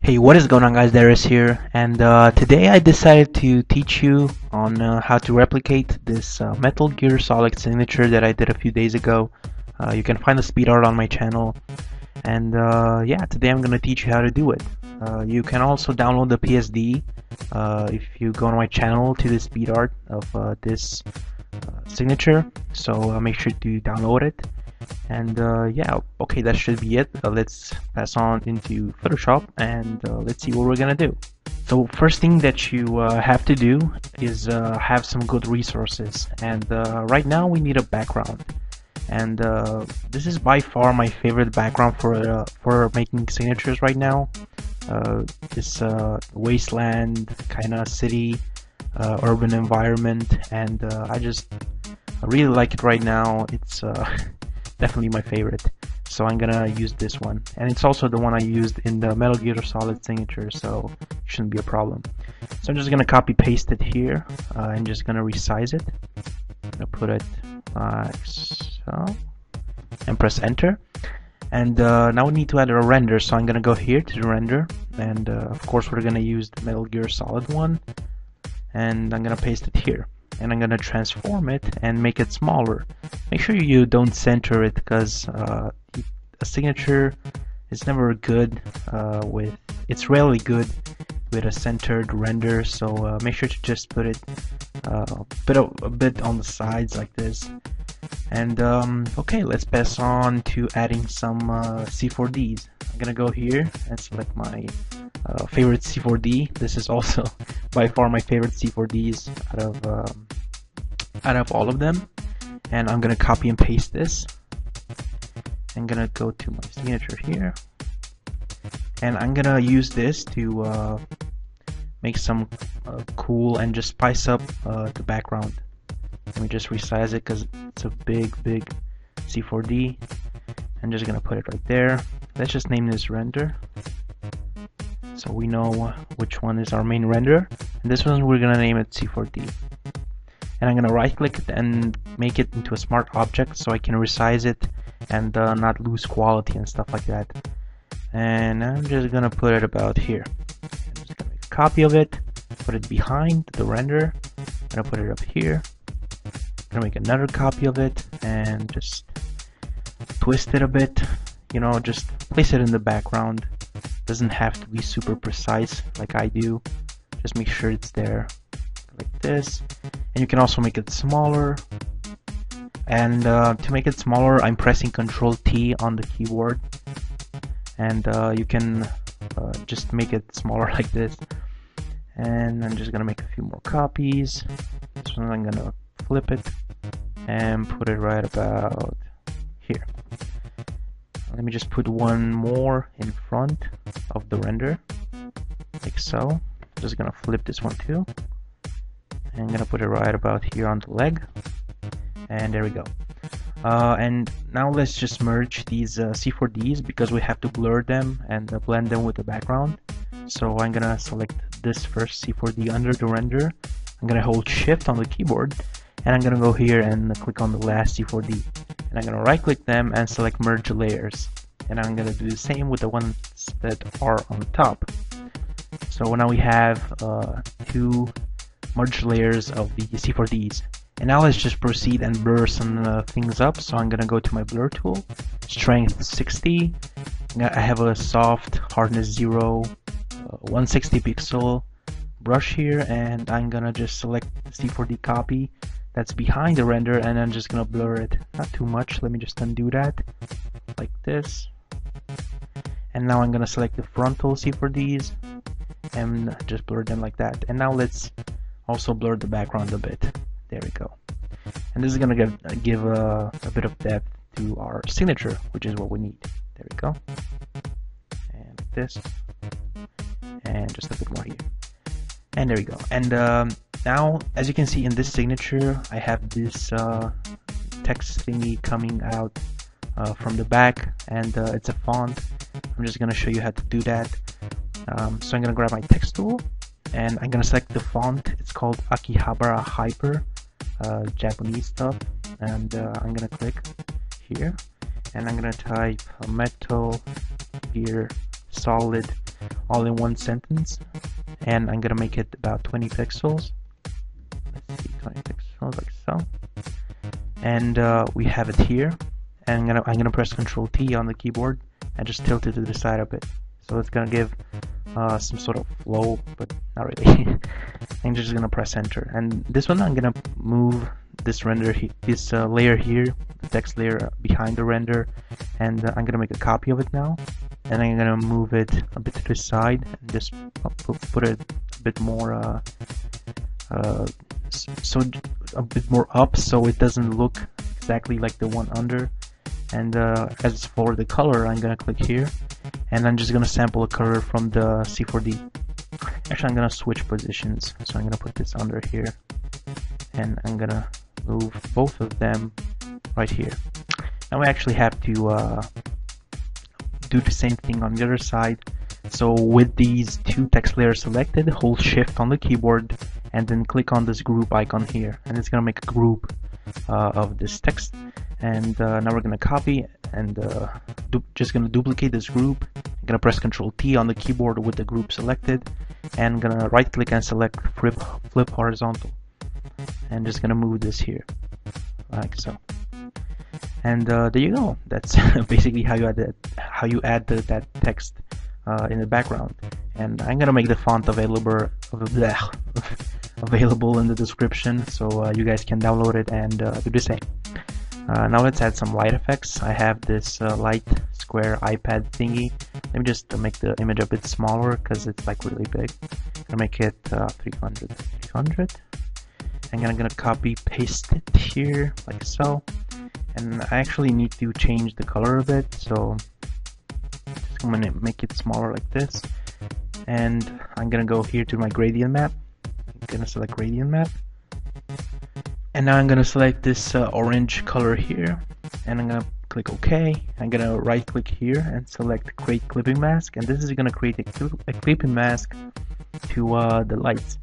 Hey, what is going on, guys? Darius here, and today I decided to teach you on how to replicate this Metal Gear Solid signature that I did a few days ago. You can find the speed art on my channel, and yeah, today I'm gonna teach you how to do it. You can also download the PSD if you go on my channel to the speed art of this signature. So make sure to download it. And yeah, okay, that should be it. Let's pass on into Photoshop and let's see what we're gonna do. So first thing that you have to do is have some good resources, and right now we need a background, and this is by far my favorite background for making signatures right now. This wasteland kind of city, urban environment, and I really like it right now. It's definitely my favorite, so I'm gonna use this one, and it's also the one I used in the Metal Gear Solid signature, so it shouldn't be a problem. So I'm just gonna copy paste it here and just gonna resize it. I'm gonna put it like so and press enter, and now we need to add a render, so I'm gonna go here to the render, and of course we're gonna use the Metal Gear Solid one, and I'm gonna paste it here, and I'm gonna transform it and make it smaller. Make sure you don't center it, because a signature is never good it's rarely good with a centered render, so make sure to just put it a bit on the sides like this. And okay, let's pass on to adding some C4Ds. I'm gonna go here and select my favorite C4D. This is also by far my favorite C4Ds out of all of them, and I'm gonna copy and paste this. I'm gonna go to my signature here, and I'm gonna use this to make some cool and just spice up the background. Let me just resize it because it's a big C4D. I'm just gonna put it right there. Let's just name this render, so we know which one is our main render, and this one we're gonna name it C4D. And I'm gonna right click it and make it into a smart object so I can resize it and not lose quality and stuff like that. And I'm just gonna put it about here. I'm just gonna make a copy of it, put it behind the render. I'm gonna put it up here. I'm gonna make another copy of it and just twist it a bit. You know, just place it in the background. Doesn't have to be super precise like I do. Just make sure it's there like this. And you can also make it smaller, and to make it smaller I'm pressing Ctrl T on the keyboard, and you can just make it smaller like this. And I'm just gonna make a few more copies. This one I'm gonna flip it and put it right about here. Let me just put one more in front of the render like so. Just gonna flip this one too. I'm gonna put it right about here on the leg, and there we go. And now let's just merge these C4Ds, because we have to blur them and blend them with the background. So I'm gonna select this first C4D under the render. I'm gonna hold shift on the keyboard, and I'm gonna go here and click on the last C4D, and I'm gonna right click them and select merge layers, and I'm gonna do the same with the ones that are on top. So now we have two merge layers of the C4Ds. And now let's just proceed and blur some things up. So I'm gonna go to my blur tool, strength 60. I have a soft hardness 0, 160 pixel brush here, and I'm gonna just select the C4D copy that's behind the render, and I'm just gonna blur it. Not too much. Let me just undo that like this. And now I'm gonna select the frontal C4Ds and just blur them like that. And now let's also blur the background a bit. There we go. And this is gonna give a bit of depth to our signature, which is what we need. There we go. And like this, and just a bit more here. And there we go. And now, as you can see in this signature, I have this text thingy coming out from the back, and it's a font. I'm just gonna show you how to do that. So I'm gonna grab my text tool, and I'm gonna select the font. It's called Akihabara Hyper, Japanese stuff, and I'm gonna click here, and I'm gonna type Metal Gear Solid all in one sentence, and I'm gonna make it about 20 pixels. Let's see, 20 pixels like so, and we have it here. And I'm gonna press Control T on the keyboard and just tilt it to the side a bit, so it's gonna give some sort of flow, but not really. I'm just gonna press Enter, and this one I'm gonna move this layer here, the text layer behind the render, and I'm gonna make a copy of it now, and I'm gonna move it a bit to the side and just put it a bit more so a bit more up, so it doesn't look exactly like the one under. And as for the color, I'm gonna click here, and I'm just gonna sample a color from the C4D. Actually, I'm gonna switch positions, so I'm gonna put this under here, and I'm gonna move both of them right here. Now we actually have to do the same thing on the other side. So with these two text layers selected, hold Shift on the keyboard, and then click on this group icon here, and it's gonna make a group of this text. And now we're gonna copy and just gonna duplicate this group. I'm gonna press Control T on the keyboard with the group selected, and gonna right click and select flip horizontal, and just gonna move this here like so. And there you go. That's basically how you add that text in the background. And I'm gonna make the font available in the description, so you guys can download it and do the same. Now let's add some light effects. I have this light square iPad thingy. Let me just make the image a bit smaller because it's like really big. I'm gonna make it 300. And I'm gonna copy paste it here like so. And I actually need to change the color a bit, so I'm gonna make it smaller like this. And I'm gonna go here to my gradient map. I'm gonna select gradient map. And now I'm gonna select this orange color here, and I'm gonna click OK. I'm gonna right click here and select create clipping mask, and this is gonna create a clipping mask to the lights.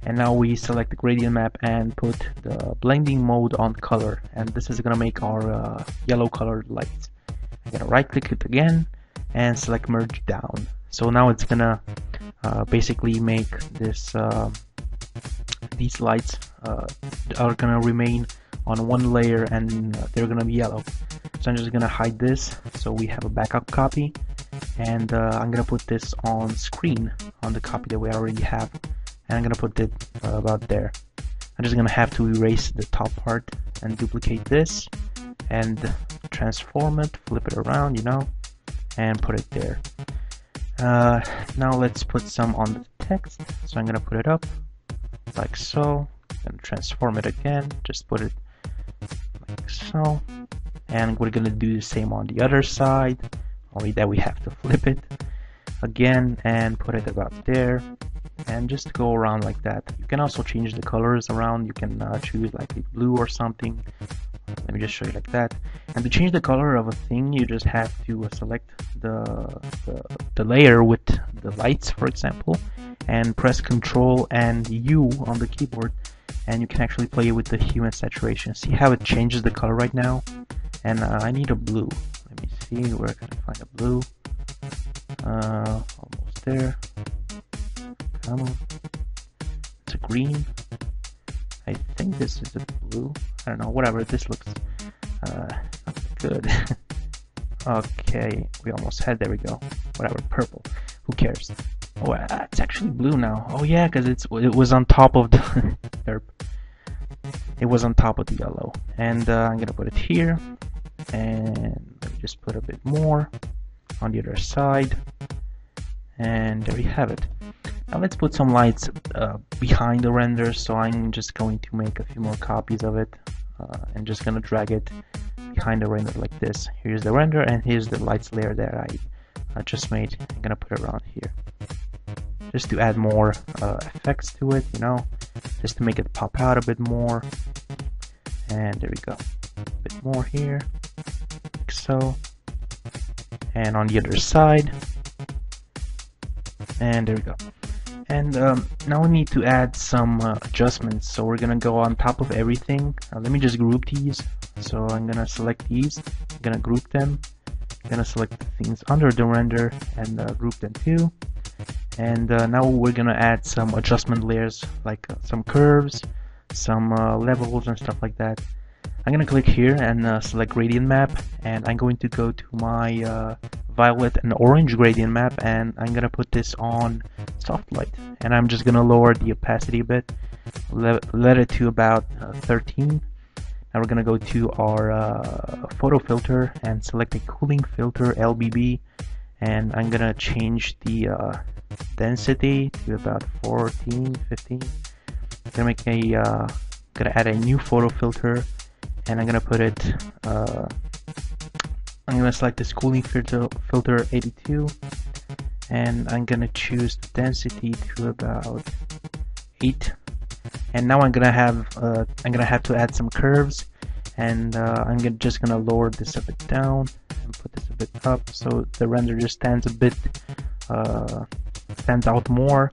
And now we select the gradient map and put the blending mode on color, and this is gonna make our yellow colored lights. I'm gonna right click it again and select merge down. So now it's gonna basically make this these lights are gonna remain on one layer, and they're gonna be yellow. So I'm just gonna hide this so we have a backup copy, and I'm gonna put this on screen on the copy that we already have, and I'm gonna put it about there. I'm just gonna have to erase the top part and duplicate this and transform it, flip it around, you know, and put it there. Now let's put some on the text. So I'm gonna put it up like so, and transform it again, just put it like so, and we're gonna do the same on the other side, only that we have to flip it again and put it about there, and just go around like that. You can also change the colors around. You can choose like a blue or something. Let me just show you like that. And to change the color of a thing, you just have to select the layer with the lights, for example, and press Control and U on the keyboard, and you can actually play with the hue and saturation. See how it changes the color right now? And I need a blue. Let me see, where can I find a blue? Almost there. Come on. It's a green. I think this is a blue. I don't know, whatever, this looks not good. Okay, we almost had, there we go. Whatever, purple. Who cares? Oh, it's actually blue now. Oh yeah, because it was on top of the derp. It was on top of the yellow. And I'm gonna put it here, and let me just put a bit more on the other side, and there you have it. Now let's put some lights behind the render. So I'm just going to make a few more copies of it, and just gonna drag it behind the render like this. Here's the render, and here's the lights layer that I just made. I'm gonna put it around here, just to add more effects to it, you know, just to make it pop out a bit more. And there we go, a bit more here, like so, and on the other side, and there we go. And now we need to add some adjustments, so we're gonna go on top of everything. Let me just group these. So I'm gonna select these, I'm gonna group them, I'm gonna select the things under the render and group them too. And now we're gonna add some adjustment layers, like some curves, some levels and stuff like that. I'm gonna click here and select gradient map, and I'm going to go to my violet and orange gradient map, and I'm gonna put this on soft light, and I'm just gonna lower the opacity a bit, let it to about 13. Now we're gonna go to our photo filter and select a cooling filter LBB, and I'm gonna change the density to about 14, 15. Gonna add a new photo filter, and I'm gonna put it. I'm gonna select this cooling filter 82, and I'm gonna choose the density to about 8. And now I'm gonna have to add some curves, and I'm just gonna lower this a bit down and put this a bit up, so the render just stands out more.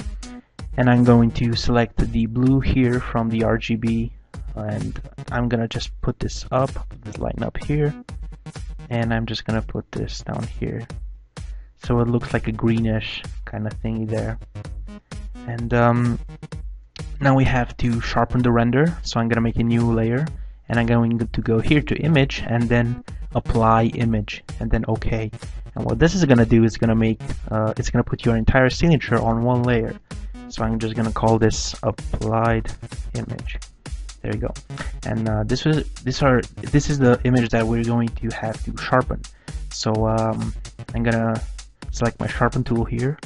And I'm going to select the blue here from the RGB, and I'm gonna just put this up, put this line up here, and I'm just gonna put this down here, so it looks like a greenish kind of thingy there. And now we have to sharpen the render, so I'm gonna make a new layer, and I'm going to go here to image and then apply image and then OK. And what this is gonna do is it's gonna put your entire signature on one layer. So I'm just gonna call this applied image. There you go. And this is the image that we're going to have to sharpen. So I'm gonna select my sharpen tool here,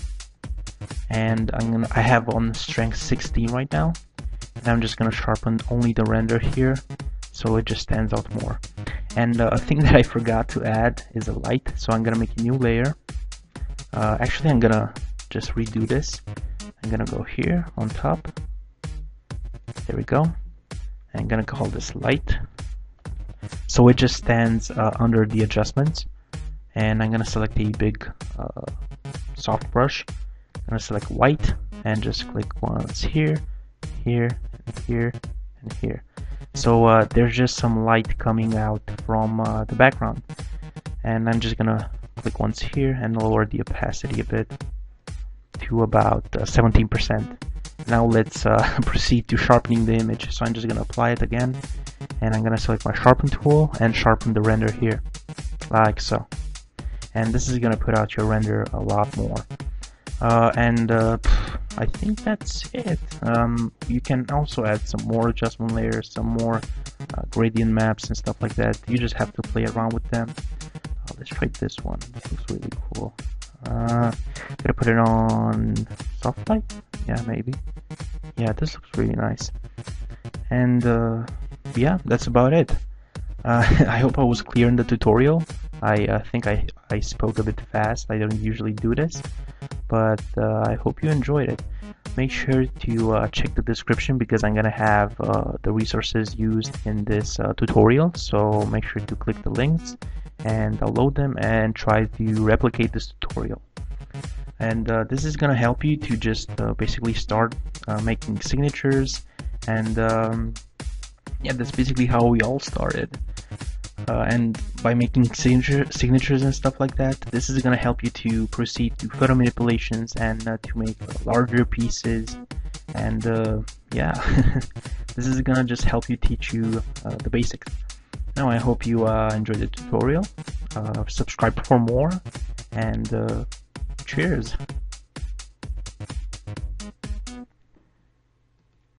and I have on strength 16 right now, and I'm just gonna sharpen only the render here, so it just stands out more. And a thing that I forgot to add is a light, so I'm gonna make a new layer. Actually, I'm gonna just redo this. I'm gonna go here on top. There we go. I'm gonna call this light, so it just stands under the adjustments. And I'm gonna select a big soft brush. I'm gonna select white and just click once here, here, and here, and here. So there's just some light coming out from the background. And I'm just gonna click once here and lower the opacity a bit to about 17%. Now let's proceed to sharpening the image. So I'm just gonna apply it again, and I'm gonna select my sharpen tool and sharpen the render here, like so. And this is gonna put out your render a lot more. I think that's it. You can also add some more adjustment layers, some more gradient maps and stuff like that. You just have to play around with them. Let's try this one. This looks really cool. Gonna put it on soft light? Yeah, maybe. Yeah, this looks really nice. And yeah, that's about it. I hope I was clear in the tutorial. I think I spoke a bit fast. I don't usually do this, but I hope you enjoyed it. Make sure to check the description, because I'm gonna have the resources used in this tutorial, so make sure to click the links and download them and try to replicate this tutorial. And this is gonna help you to just basically start making signatures, and yeah, that's basically how we all started. And by making signatures and stuff like that, this is going to help you to proceed to photo manipulations and to make larger pieces. And yeah, this is going to just help you teach you the basics. Now I hope you enjoyed the tutorial. Subscribe for more, and cheers.